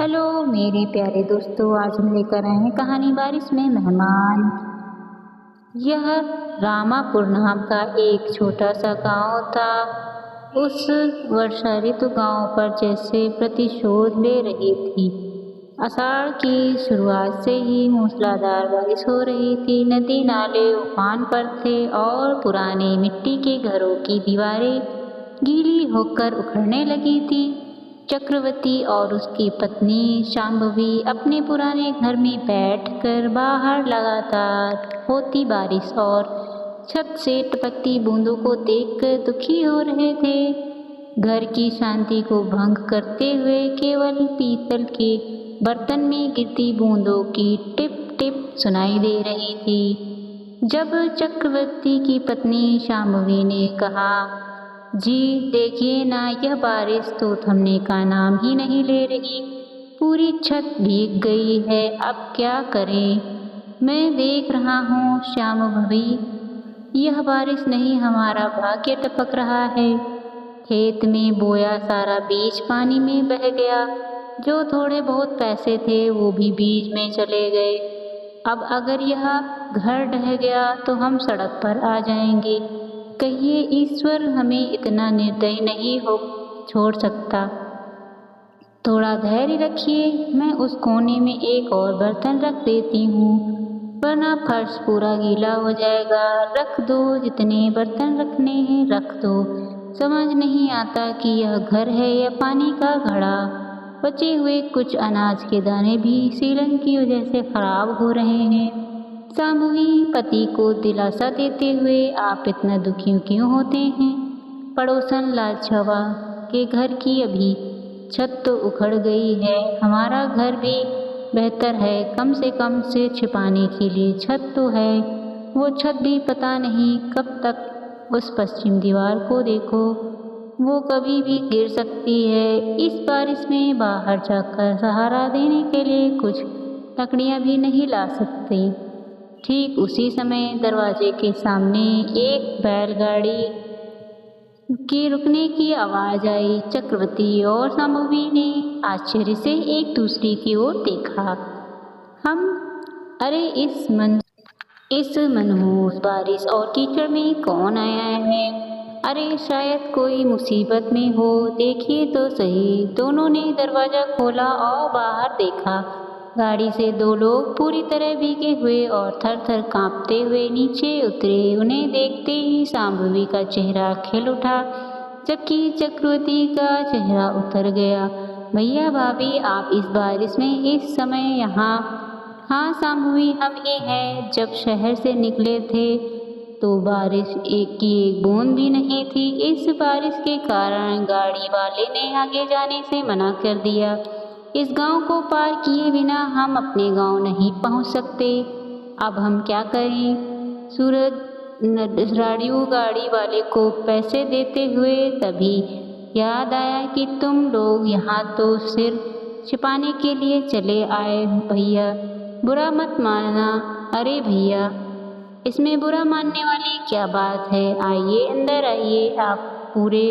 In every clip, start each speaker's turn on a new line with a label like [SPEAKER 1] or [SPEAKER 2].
[SPEAKER 1] Hello मेरे प्यारे दोस्तों, आज हम लेकर आए हैं कहानी बारिश में मेहमान। यह रामापुर नाम का एक छोटा सा गांव था। उस वर्षा ऋतु गांव पर जैसे प्रतिशोध ले रही थी। आषाढ़ की शुरुआत से ही मूसलाधार बारिश हो रही थी। नदी नाले उफान पर थे और पुराने मिट्टी के घरों की दीवारें गीली होकर उखड़ने लगी थी। चक्रवर्ती और उसकी पत्नी शांभवी अपने पुराने घर में बैठकर बाहर लगातार होती बारिश और छत से टपकती बूंदों को देखकर दुखी हो रहे थे। घर की शांति को भंग करते हुए केवल पीतल के बर्तन में गिरती बूंदों की टिप टिप सुनाई दे रही थी। जब चक्रवर्ती की पत्नी शांभवी ने कहा, जी देखिए ना, यह बारिश तो थमने का नाम ही नहीं ले रही। पूरी छत भीग गई है, अब क्या करें? मैं देख रहा हूँ शांभवी, यह बारिश नहीं हमारा भाग्य टपक रहा है। खेत में बोया सारा बीज पानी में बह गया। जो थोड़े बहुत पैसे थे वो भी बीज में चले गए। अब अगर यह घर ढह गया तो हम सड़क पर आ जाएंगे। कहिए ईश्वर हमें इतना निर्दयी नहीं हो छोड़ सकता। थोड़ा धैर्य रखिए, मैं उस कोने में एक और बर्तन रख देती हूँ, वरना फर्श पूरा गीला हो जाएगा। रख दो, जितने बर्तन रखने हैं रख दो। समझ नहीं आता कि यह घर है या पानी का घड़ा। बचे हुए कुछ अनाज के दाने भी सीलन की वजह से खराब हो रहे हैं। शांभवी पति को दिलासा देते हुए, आप इतना दुखी क्यों होते हैं? पड़ोसन लालछवा के घर की अभी छत तो उखड़ गई है, हमारा घर भी बेहतर है, कम से कम से छिपाने के लिए छत तो है। वो छत भी पता नहीं कब तक। उस पश्चिम दीवार को देखो, वो कभी भी गिर सकती है। इस बारिश में बाहर जाकर सहारा देने के लिए कुछ लकड़ियां भी नहीं ला सकते। ठीक उसी समय दरवाजे के सामने एक बैलगाड़ी के रुकने की आवाज आई। चक्रवर्ती और शांभवी ने आश्चर्य से एक दूसरे की ओर देखा। हम अरे इस मनहूस बारिश और कीचड़ में कौन आया है? अरे शायद कोई मुसीबत में हो, देखिए तो सही। दोनों ने दरवाजा खोला और बाहर देखा। गाड़ी से दो लोग पूरी तरह भीगे हुए और थर थर कांपते हुए नीचे उतरे। उन्हें देखते ही शांभवी का चेहरा खिल उठा, जबकि चक्रवर्ती का चेहरा उतर गया। भैया भाभी, आप इस बारिश में इस समय यहाँ? हाँ शांभवी, हम ही हैं। जब शहर से निकले थे तो बारिश एक की एक बूंद भी नहीं थी। इस बारिश के कारण गाड़ी वाले ने आगे जाने से मना कर दिया। इस गांव को पार किए बिना हम अपने गांव नहीं पहुंच सकते। अब हम क्या करें? सूरज राडियो गाड़ी वाले को पैसे देते हुए तभी याद आया कि तुम लोग यहाँ तो सिर छिपाने के लिए चले आए हो। भैया बुरा मत मानना। अरे भैया, इसमें बुरा मानने वाली क्या बात है? आइए अंदर आइए, आप पूरे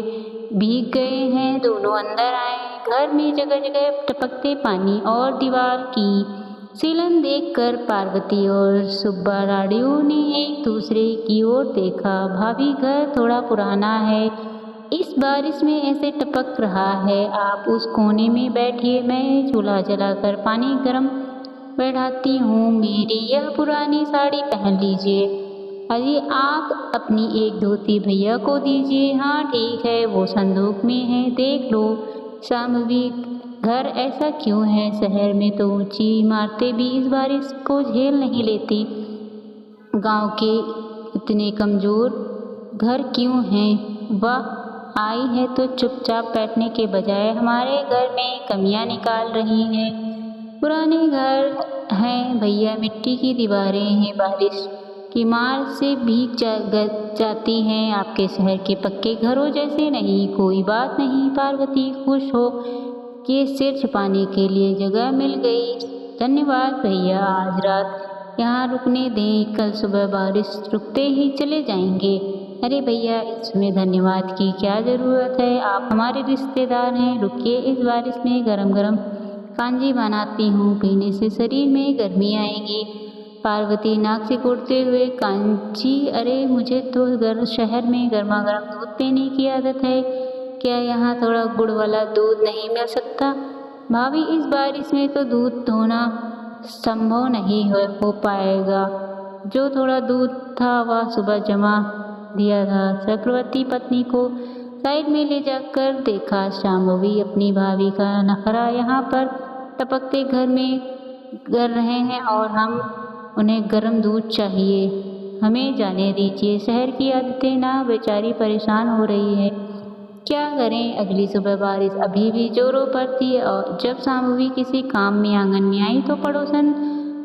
[SPEAKER 1] भीग गए हैं। दोनों अंदर आए। घर में जगह जगह टपकते पानी और दीवार की सीलन देखकर पार्वती और सुब्बा राडियो ने एक दूसरे की ओर देखा। भाभी, घर थोड़ा पुराना है, इस बारिश में ऐसे टपक रहा है। आप उस कोने में बैठिए, मैं चूल्हा जलाकर पानी गर्म बैठाती हूँ। मेरी यह पुरानी साड़ी पहन लीजिए। अरे आप अपनी एक धोती भैया को दीजिए। हाँ ठीक है, वो संदूक में है, देख लो। शांभवी, घर ऐसा क्यों है? शहर में तो ऊंची इमारतें भी इस बारिश को झेल नहीं लेती। गांव के इतने कमजोर घर क्यों हैं? वाह, आई है तो चुपचाप बैठने के बजाय हमारे घर में कमियां निकाल रही हैं। पुराने घर हैं भैया, मिट्टी की दीवारें हैं, बारिश की मार से भीग जाती हैं। आपके शहर के पक्के घरों जैसे नहीं। कोई बात नहीं पार्वती, खुश हो कि सिर छिपाने के लिए जगह मिल गई। धन्यवाद भैया, आज रात यहाँ रुकने दें, कल सुबह बारिश रुकते ही चले जाएंगे। अरे भैया, इसमें धन्यवाद की क्या ज़रूरत है? आप हमारे रिश्तेदार हैं। रुकिए, इस बारिश में गरम गरम कांजी बनाती हूँ, पीने से शरीर में गर्मी आएगी। पार्वती नाक सिकुड़ते हुए, कांची, अरे मुझे तो शहर में गर्मा गर्म दूध पीने की आदत है, क्या यहाँ थोड़ा गुड़ वाला दूध नहीं मिल सकता? भाभी, इस बारिश में तो दूध धोना संभव नहीं हो पाएगा। जो थोड़ा दूध था वह सुबह जमा दिया था। चक्रवर्ती पत्नी को साइड में ले जाकर देखा, शांभवी अपनी भाभी का नखरा यहाँ पर टपकते घर में कर रहे हैं और हम उन्हें गर्म दूध चाहिए। हमें जाने दीजिए, शहर की आदतें ना, बेचारी परेशान हो रही है। क्या करें? अगली सुबह बारिश अभी भी जोरों पर थी और जब शांभवी किसी काम में आंगन में आई तो पड़ोसन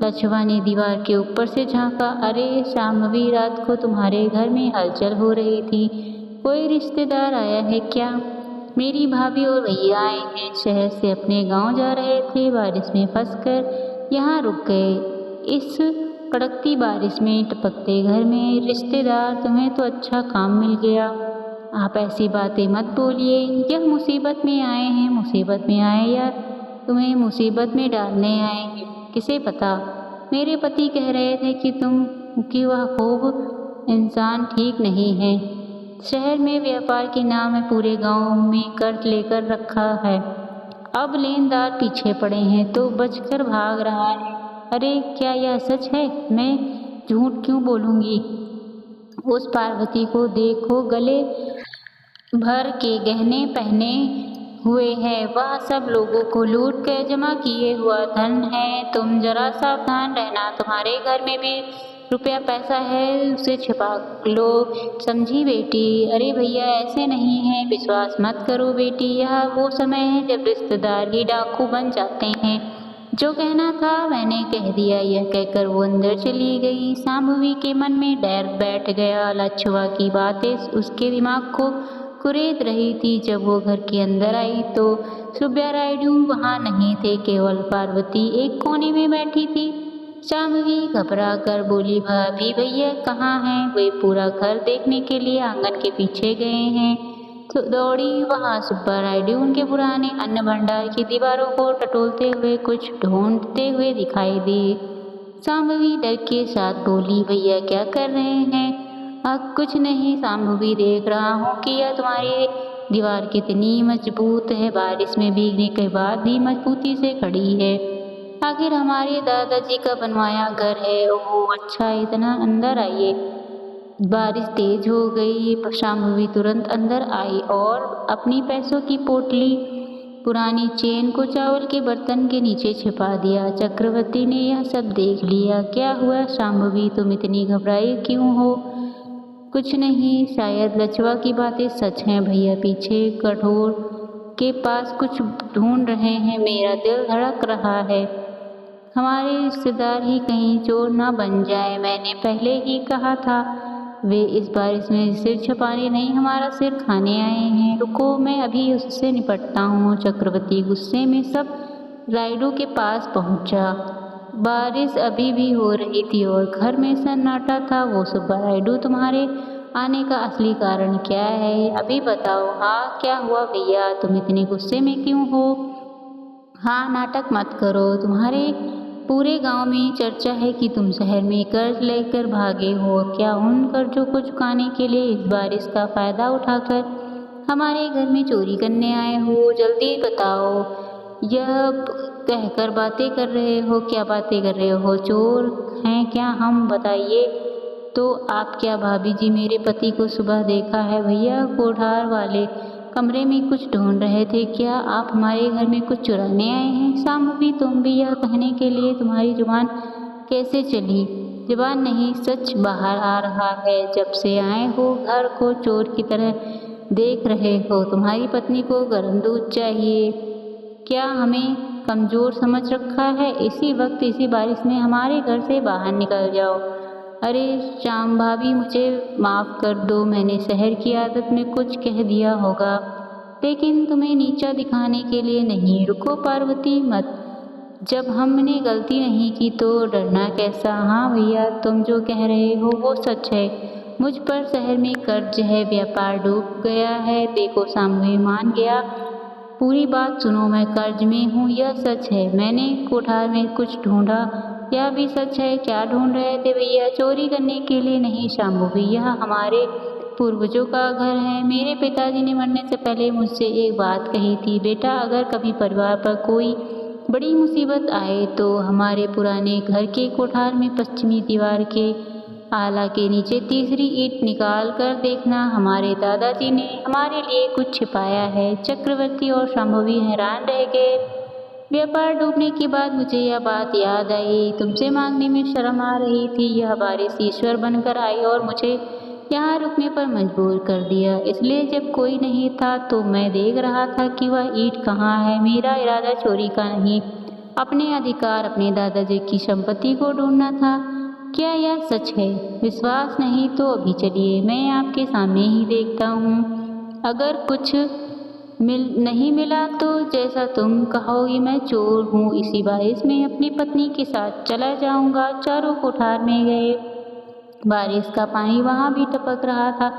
[SPEAKER 1] लछवा ने दीवार के ऊपर से झांका। अरे शांभवी, रात को तुम्हारे घर में हलचल हो रही थी, कोई रिश्तेदार आया है क्या? मेरी भाभी और भैया आए हैं, शहर से अपने गांव जा रहे थे, बारिश में फंसकर यहाँ रुक गए। इस कड़कती बारिश में टपकते घर में रिश्तेदार, तुम्हें तो अच्छा काम मिल गया। आप ऐसी बातें मत बोलिए, यह मुसीबत में आए हैं, मुसीबत में आए या तुम्हें मुसीबत में डालने आए हैं, किसे पता। मेरे पति कह रहे थे कि वह खूब इंसान ठीक नहीं है, शहर में व्यापार के नाम में पूरे गांव में कर्ज लेकर रखा है, अब लेनदार पीछे पड़े हैं तो बचकर भाग रहा है। अरे क्या यह सच है? मैं झूठ क्यों बोलूँगी? उस पार्वती को देखो, गले भर के गहने पहने हुए है, वह सब लोगों को लूट कर जमा किए हुआ धन है। तुम जरा सावधान रहना, तुम्हारे घर में भी रुपया पैसा है, उसे छिपा लो, समझी बेटी? अरे भैया, ऐसे नहीं है, विश्वास मत करो बेटी, यह वो समय है जब रिश्तेदार ही डाकू बन जाते हैं। जो कहना था मैंने कह दिया, यह कहकर वो अंदर चली गई। शांभवी के मन में डर बैठ गया, लछवा की बातें उसके दिमाग को कुरेद रही थी। जब वो घर के अंदर आई तो सुब्बा रायडू वहाँ नहीं थे, केवल पार्वती एक कोने में बैठी थी। शांभवी घबरा कर बोली, भाभी भैया कहाँ हैं? वे पूरा घर देखने के लिए आंगन के पीछे गए हैं। तो दौड़ी वहाँ सुब्बा रायडू उनके पुराने अन्न भंडार की दीवारों को टटोलते हुए कुछ ढूंढते हुए दिखाई दी। शांभवी डर के साथ बोली, भैया क्या कर रहे हैं? कुछ नहीं शांभवी, देख रहा हूँ कि यह तुम्हारी दीवार कितनी मजबूत है, बारिश में भीगने के बाद भी मजबूती से खड़ी है। आखिर हमारे दादाजी का बनवाया घर है। ओह अच्छा, इतना, अंदर आइए। बारिश तेज हो गई, शांभवी तुरंत अंदर आई और अपनी पैसों की पोटली, पुरानी चेन को चावल के बर्तन के नीचे छिपा दिया। चक्रवर्ती ने यह सब देख लिया। क्या हुआ शांभवी, तुम इतनी घबराई क्यों हो? कुछ नहीं, शायद लछवा की बातें सच हैं। भैया पीछे कठोर के पास कुछ ढूंढ रहे हैं, मेरा दिल धड़क रहा है। हमारे रिश्तेदार ही कहीं चोर ना बन जाए, मैंने पहले ही कहा था। वे इस बारिश में सिर छुपाने नहीं, हमारा सिर खाने आए हैं। रुको, मैं अभी उससे निपटता हूँ। चक्रवर्ती गुस्से में सब रायडू के पास पहुँचा। बारिश अभी भी हो रही थी और घर में सन्नाटा था। वो सुब्बा रायडू, तुम्हारे आने का असली कारण क्या है? अभी बताओ। हाँ, क्या हुआ भैया, तुम इतने गुस्से में क्यों हो? हाँ, नाटक मत करो, तुम्हारे पूरे गांव में चर्चा है कि तुम शहर में कर्ज लेकर भागे हो। क्या उन कर्जों को चुकाने के लिए इस बारिश का फायदा उठाकर हमारे घर में चोरी करने आए हो? जल्दी बताओ। यह कहकर बातें कर रहे हो? क्या बातें कर रहे हो? चोर हैं क्या हम? बताइए तो। आप क्या भाभी जी, मेरे पति को सुबह देखा है भैया, कोठार वाले कमरे में कुछ ढूंढ रहे थे। क्या आप हमारे घर में कुछ चुराने आए हैं? शांभवी, तुम भी यह कहने के लिए तुम्हारी जुबान कैसे चली? जुबान नहीं, सच बाहर आ रहा है। जब से आए हो घर को चोर की तरह देख रहे हो। तुम्हारी पत्नी को गर्म दूध चाहिए, क्या हमें कमज़ोर समझ रखा है? इसी वक्त, इसी बारिश में हमारे घर से बाहर निकल जाओ। अरे श्याम भाभी, मुझे माफ़ कर दो, मैंने शहर की आदत में कुछ कह दिया होगा, लेकिन तुम्हें नीचा दिखाने के लिए नहीं। रुको पार्वती, मत। जब हमने गलती नहीं की तो डरना कैसा? हाँ भैया, तुम जो कह रहे हो वो सच है। मुझ पर शहर में कर्ज है, व्यापार डूब गया है। देखो शांभवी मान गया, पूरी बात सुनो, मैं कर्ज में हूँ, यह सच है। मैंने कोठार में कुछ ढूंढा, यह भी सच है। क्या ढूंढ रहे थे भैया? चोरी करने के लिए नहीं शांभवी, यह हमारे पूर्वजों का घर है। मेरे पिताजी ने मरने से पहले मुझसे एक बात कही थी, बेटा अगर कभी परिवार पर कोई बड़ी मुसीबत आए तो हमारे पुराने घर के कोठार में पश्चिमी दीवार के आला के नीचे तीसरी ईंट निकाल कर देखना। हमारे दादाजी ने हमारे लिए कुछ छिपाया है। चक्रवर्ती और शांभवी हैरान रह गए। व्यापार डूबने के बाद मुझे यह बात याद आई। तुमसे मांगने में शर्म आ रही थी। यह बारिश ईश्वर बनकर आई और मुझे यहाँ रुकने पर मजबूर कर दिया। इसलिए जब कोई नहीं था तो मैं देख रहा था कि वह ईंट कहाँ है। मेरा इरादा चोरी का नहीं, अपने अधिकार, अपने दादाजी की संपत्ति को ढूंढना था। क्या यह सच है? विश्वास नहीं तो अभी चलिए, मैं आपके सामने ही देखता हूँ। अगर कुछ नहीं मिला तो जैसा तुम कहोगी मैं चोर हूँ। इसी बारिश में अपनी पत्नी के साथ चला जाऊंगा। चारों कोठार में गए। बारिश का पानी वहाँ भी टपक रहा था।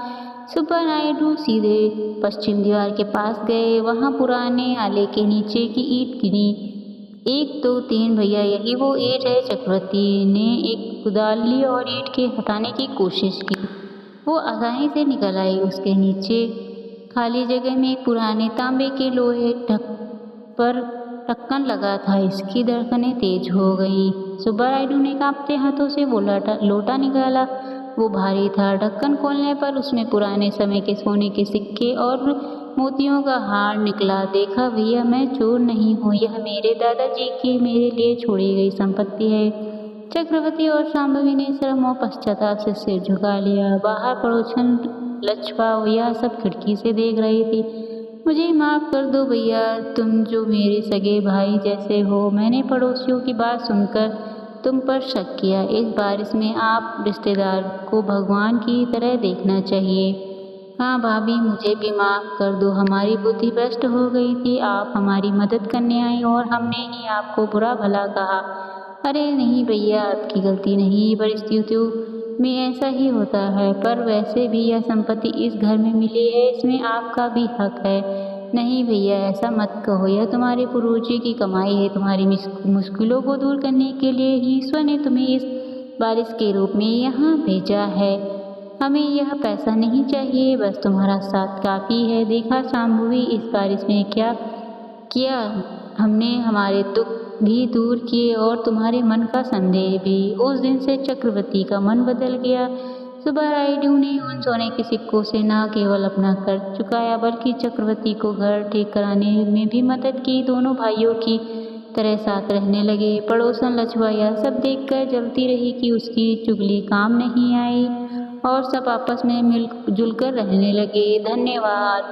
[SPEAKER 1] सुब्बारायुडू सीधे पश्चिम दीवार के पास गए। वहाँ पुराने आले के नीचे की ईंट गिनी। 1 2 3 भैया, यही वो ईंट है। चक्रवर्ती ने एक कुदाल ली और ईंट के हटाने की कोशिश की। वो आसानी से निकल आई। उसके नीचे खाली जगह में एक पुराने तांबे के लोहे पर ढक्कन लगा था। इसकी धड़कनें तेज हो गई। सुब्बारायुडू ने कांपते हाथों से वो लोटा निकाला। वो भारी था। ढक्कन खोलने पर उसमें पुराने समय के सोने के सिक्के और मोतियों का हार निकला। देखा भैया, मैं चोर नहीं हूँ, यह मेरे दादाजी की मेरे लिए छोड़ी गई संपत्ति है। चक्रवर्ती और शांभवी ने शर्म और पश्चाताप से सिर झुका लिया। बाहर पड़ोसन लच्छपा यह सब खिड़की से देख रही थी। मुझे माफ़ कर दो भैया, तुम जो मेरे सगे भाई जैसे हो। मैंने पड़ोसियों की बात सुनकर तुम पर शक किया। इस बारिश में आप रिश्तेदार को भगवान की तरह देखना चाहिए। हाँ भाभी, मुझे भी माफ़ कर दो, हमारी बुद्धि भ्रष्ट हो गई थी। आप हमारी मदद करने आई और हमने ही आपको बुरा भला कहा। अरे नहीं भैया, आपकी गलती नहीं, परिस्थितियों में ऐसा ही होता है। पर वैसे भी यह संपत्ति इस घर में मिली है, इसमें आपका भी हक है। नहीं भैया, ऐसा मत कहो, यह तुम्हारे पूर्वजों की कमाई है। तुम्हारी मुश्किलों को दूर करने के लिए ही ईश्वर ने तुम्हें इस बारिश के रूप में यहाँ भेजा है। हमें यह पैसा नहीं चाहिए, बस तुम्हारा साथ काफ़ी है। देखा शांभवी, इस बारिश में क्या किया हमने, हमारे दुख भी दूर किए और तुम्हारे मन का संदेह भी। उस दिन से चक्रवर्ती का मन बदल गया। सुब्बारायुडू ने उन सोने के सिक्कों से न केवल अपना कर्ज चुकाया बल्कि चक्रवर्ती को घर ठीक कराने में भी मदद की। दोनों भाइयों की तरह साथ रहने लगे। पड़ोसन लच्छपा यह सब देखकर जलती रही कि उसकी चुगली काम नहीं आई और सब आपस में मिलजुल कर रहने लगे। धन्यवाद।